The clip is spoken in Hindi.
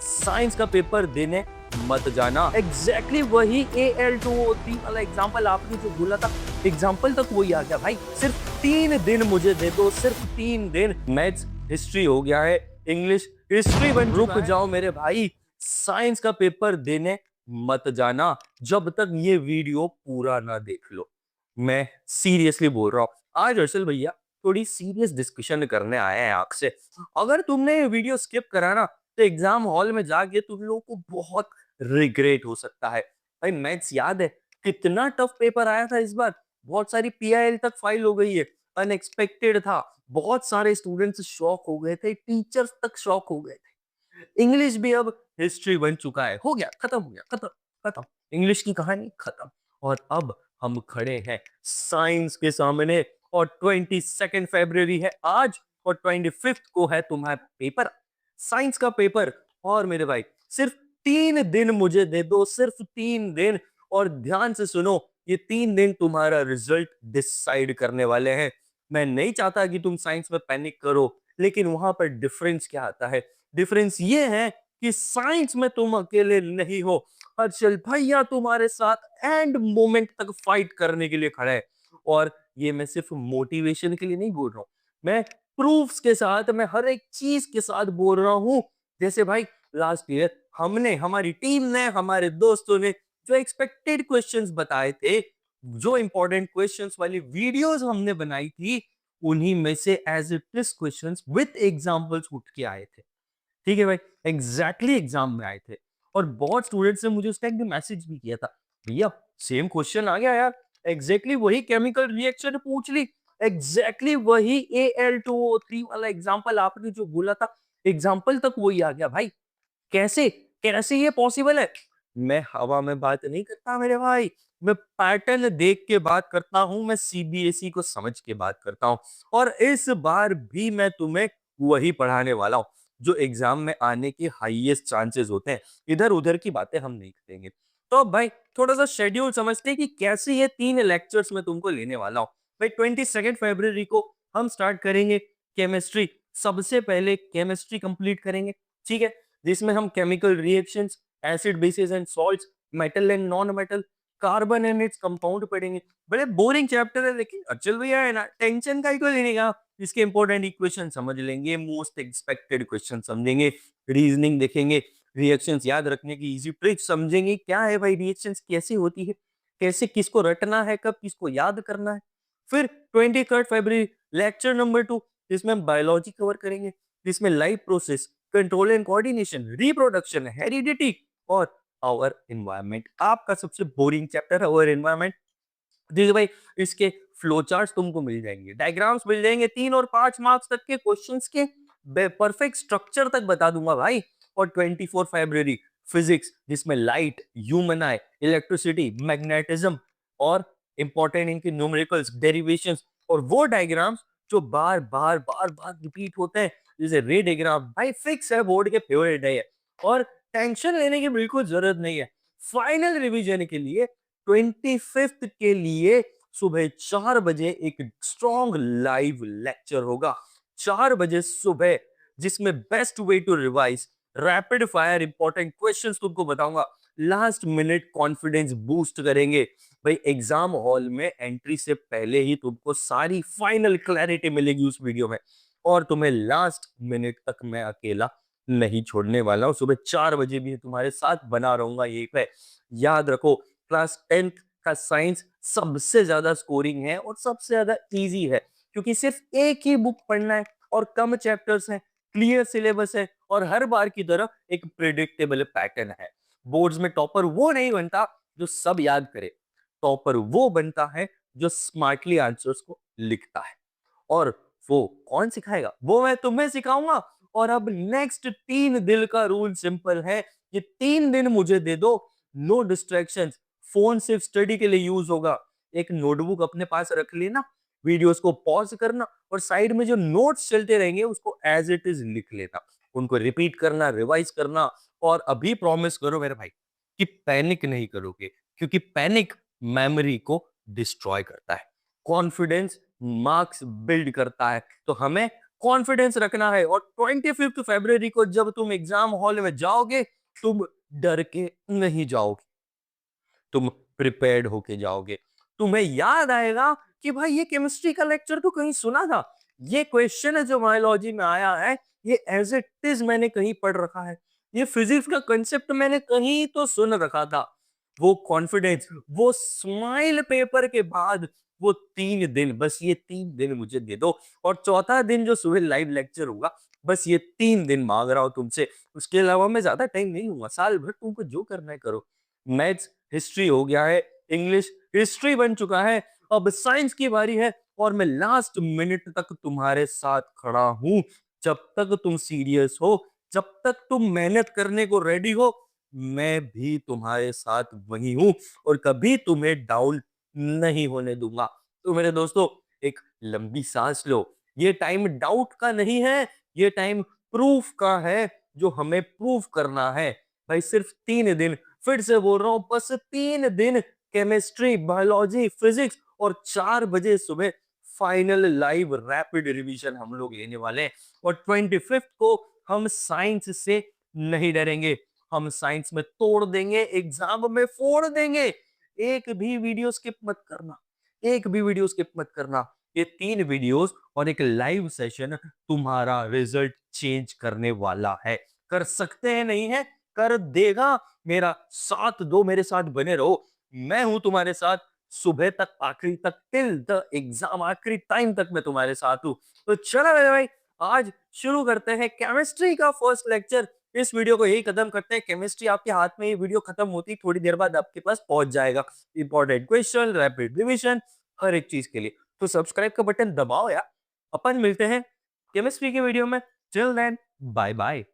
साइंस का पेपर देने मत जाना। एग्जैक्टली वही AL2O3 वाला एग्जाम्पल आपने जो बोला था, एग्जाम्पल तक वही आ गया भाई। सिर्फ 3 दिन मुझे दे दो, सिर्फ 3 दिन। मैथ्स हिस्ट्री हो गया है, इंग्लिश हिस्ट्री बन चुका है। रुक जाओ मेरे भाई, साइंस का पेपर देने मत जाना जब तक ये वीडियो पूरा ना देख लो। मैं सीरियसली बोल रहा हूँ। आज अर्शल भैया थोड़ी सीरियस डिस्कशन करने आए हैं आपसे। अगर तुमने ये वीडियो स्किप करा ना, तो एग्जाम हॉल में जाके तुम लोगों को बहुत रिग्रेट हो सकता है। भाई मैथ्स याद है कितना टफ पेपर आया था इस बार? बहुत सारी PIL तक फाइल हो गई है। अनएक्सपेक्टेड था। बहुत सारे स्टूडेंट्स शॉक हो गए थे, टीचर्स तक शॉक हो गए थे। इंग्लिश भी अब हिस्ट्री बन चुका है, हो गया, खत्म हो गया, खत्म खत्म। इंग्लिश की कहानी खत्म। और अब हम खड़े हैं साइंस के सामने, और 22 फरवरी है आज, और 25 को है तुम्हारा पेपर, साइंस का पेपर। और मेरे भाई सिर्फ 3 दिन मुझे दे दो, सिर्फ 3 दिन। और ध्यान से सुनो, ये 3 दिन तुम्हारा रिजल्ट डिसाइड करने वाले हैं। मैं नहीं चाहता कि तुम साइंस में पैनिक करो, लेकिन वहां पर डिफरेंस क्या आता है? डिफरेंस ये है कि साइंस में तुम अकेले नहीं हो। हर्षल भैया तुम्हारे साथ एंड मोमेंट तक फाइट करने के लिए खड़ा है। और ये मैं सिर्फ मोटिवेशन के लिए नहीं बोल रहा हूं, मैं प्रूफ्स के साथ, मैं हर एक चीज के साथ बोल रहा हूं। जैसे भाई लास्ट ईयर हमने, हमारी टीम ने, हमारे दोस्तों ने जो एक्सपेक्टेड क्वेश्चंस बताए थे, जो इंपॉर्टेंट क्वेश्चंस वाली वीडियोस हमने बनाई थी, उन्हीं में से as it is questions with examples उठ के आए थे। ठीक है भाई, एग्जैक्टली एग्जाम में आए थे। और बहुत स्टूडेंट्स ने मुझे उस टाइम मैसेज भी किया था, भैया सेम क्वेश्चन आ गया यार, एग्जैक्टली वही केमिकल रिएक्शन पूछ ली, एग्जैक्टली वही AL2O3 वाला एग्जांपल आपने जो बोला था, एग्जांपल तक वही आ गया भाई। कैसे कैसे ये पॉसिबल है? मैं हवा में बात नहीं करता मेरे भाई, मैं पैटर्न देख के बात करता हूं, मैं CBSE को समझ के बात करता हूं। और इस बार भी मैं तुम्हें वही पढ़ाने वाला हूं जो एग्जाम में आने के हाईएस्ट चांसेस होते हैं। इधर उधर की बातें हम नहीं करेंगे। तो अब भाई थोड़ा सा शेड्यूल समझते हैं कि कैसे ये 3 लेक्चर्स में तुमको लेने वाला हूं। भाई 22 फरवरी को हम स्टार्ट करेंगे केमिस्ट्री। सबसे पहले केमिस्ट्री कंप्लीट करेंगे, ठीक है, जिसमें हम chemical reactions, acid basis and salts, metal and non metal, carbon and its compound पढ़ेंगे। बड़े बोरिंग चैप्टर है, लेकिन अचल भैया है ना, टेंशन का ही को लेने का। इसके इंपॉर्टेंट इक्वेशन समझ लेंगे, मोस्ट एक्सपेक्टेड क्वेश्चन समझेंगे, रीजनिंग देखेंगे, रिएक्शंस याद रखने की इजी ट्रिक समझेंगे, क्या है भाई रिएक्शंस कैसे होती है, कैसे किसको रटना है, कब किसको याद करना है। फिर 23 फरवरी लेक्चर नंबर 2, जिसमें हम बायोलॉजी कवर करेंगे, जिसमें life process, control and coordination, reproduction, heredity और आवर एनवायरनमेंट। आपका सबसे बोरिंग चैप्टर है आवर एनवायरनमेंट। देखिए भाई, इसके फ्लो चार्ट्स तुमको मिल जाएंगे, डायग्राम्स मिल जाएंगे, 3 और 5 मार्क्स तक के क्वेश्चंस के परफेक्ट स्ट्रक्चर तक बता दूंगा भाई। और 24 फरवरी फिजिक्स, जिसमें लाइट, ह्यूमन आई, इलेक्ट्रिसिटी, मैग्नेटिज्म और इंपॉर्टेंट इनके न्यूमेरिकल्स, डेरिवेशंस और वो डायग्राम्स जो बार बार बार बार रिपीट होते हैं, जैसे रे डायग्राम। भाई फिक्स है, बोर्ड के फेवरेट है ये, और टेंशन लेने की बिल्कुल जरूरत नहीं है। फाइनल रिवीजन के लिए 25 के लिए सुबह 4 बजे एक स्ट्रॉन्ग लाइव लेक्चर होगा, 4 बजे सुबह, जिसमें best way to revise, rapid fire important questions तुमको बताऊंगा, लास्ट मिनट कॉन्फिडेंस बूस्ट करेंगे। भाई एग्जाम हॉल में एंट्री से पहले ही तुमको सारी फाइनल क्लैरिटी मिलेगी उस वीडियो में, और तुम्हें लास्ट मिनट तक मैं अकेला नहीं छोड़ने वाला हूं। सुबह 4 बजे भी तुम्हारे साथ बना रहूंगा यही पे। याद रखो, क्लास 10th का साइंस सबसे ज्यादा स्कोरिंग है और सबसे ज्यादा इजी है, क्योंकि सिर्फ एक ही बुक पढ़ना है और कम चैप्टर्स हैं, क्लियर सिलेबस है, और हर बार की तरह एक प्रिडिक्टेबल पैटर्न है। बोर्ड्स में टॉपर वो नहीं बनता जो सब याद करे, टॉपर वो बनता है जो स्मार्टली आंसर्स को लिखता है। और वो कौन सिखाएगा? वो मैं तुम्हें सिखाऊंगा। और अब नेक्स्ट 3 दिन का रूल सिंपल है, ये 3 दिन मुझे दे दो, नो डिस्ट्रैक्शंस, फोन सिर्फ स्टडी के लिए यूज होगा। एक नोटबुक अपने पास रख लेना, वीडियोस को पॉज करना, और साइड में जो नोट्स चलते रहेंगे उसको एज इट इज लिख लेना, उनको रिपीट करना, रिवाइज करना। और अभी प्रॉमिस करो मेरे भाई कि पैनिक नहीं करोगे, क्योंकि पैनिक मेमोरी को डिस्ट्रॉय करता है, कॉन्फिडेंस मार्क्स बिल्ड करता है। तो हमें कॉन्फिडेंस रखना है और 25 फरवरी को जब तुम एग्जाम हॉल में जाओगे, तुम डर के नहीं जाओगे, तुम प्रिपेयर्ड होके जाओगे। तुम्हें याद आएगा कि भाई ये केमिस्ट्री का लेक्चर तो कहीं सुना था, ये क्वेश्चन है जो बायोलॉजी में आया है, ये एज इट इज मैंने कहीं पढ़ रखा है, ये फिजिक्स का कंसेप्ट मैंने कहीं तो सुन रखा था। वो कॉन्फिडेंस, वो स्माइल पेपर के बाद वो 3 दिन, बस ये 3 दिन मुझे दे दो। और चौथा दिन जो सुबह लाइव लेक्चर होगा, बस ये 3 दिन मांग रहा हूं तुमसे। उसके अलावा मैं ज्यादा टाइम नहीं हूँ, साल भर तुमको जो करना है करो। मैथ्स हिस्ट्री हो गया है, इंग्लिश हिस्ट्री बन चुका है, अब साइंस की बारी है और मैं लास्ट मिनट तक तुम्हारे साथ खड़ा हूं। जब तक तुम सीरियस हो, जब तक तुम मेहनत करने को रेडी हो, मैं भी तुम्हारे साथ वही हूं और कभी तुम्हें डाउन नहीं होने दूंगा। तो मेरे दोस्तों, एक लंबी सांस लो। ये टाइम डाउट का नहीं है, ये टाइम प्रूफ का है, जो हमें प्रूफ करना है। भाई सिर्फ 3 दिन, फिर से बोल रहा हूं, बस 3 दिन, केमिस्ट्री, बायोलॉजी, फिजिक्स और 4 बजे सुबह फाइनल लाइव रैपिड रिवीजन हम लोग लेने वाले हैं। और 25 को हम साइंस से नहीं डरेंगे, हम साइंस में तोड़ देंगे, एग्जाम में फोड़ देंगे। एक भी वीडियो स्किप मत करना, एक भी वीडियो स्किप मत करना। ये 3 वीडियोस और एक लाइव सेशन तुम्हारा रिजल्ट चेंज करने वाला है। कर सकते हैं, नहीं है, कर देगा। मेरा साथ दो, मेरे साथ बने रहो, मैं हूं तुम्हारे साथ सुबह तक, आखिरी तक, टिल द एग्जाम, आखिरी टाइम तक मैं तुम्हारे साथ हूं। तो चलो मेरे भाई, आज शुरू करते हैं केमिस्ट्री का फर्स्ट लेक्चर। इस वीडियो को यही खत्म करते हैं। केमिस्ट्री आपके हाथ में, ये वीडियो खत्म होती थोड़ी देर बाद आपके पास पहुंच जाएगा। इंपॉर्टेंट क्वेश्चन, रैपिड रिवीजन, हर एक चीज के लिए। तो सब्सक्राइब का बटन दबाओ यार। अपन मिलते हैं केमिस्ट्री के वीडियो में। Till then, bye bye.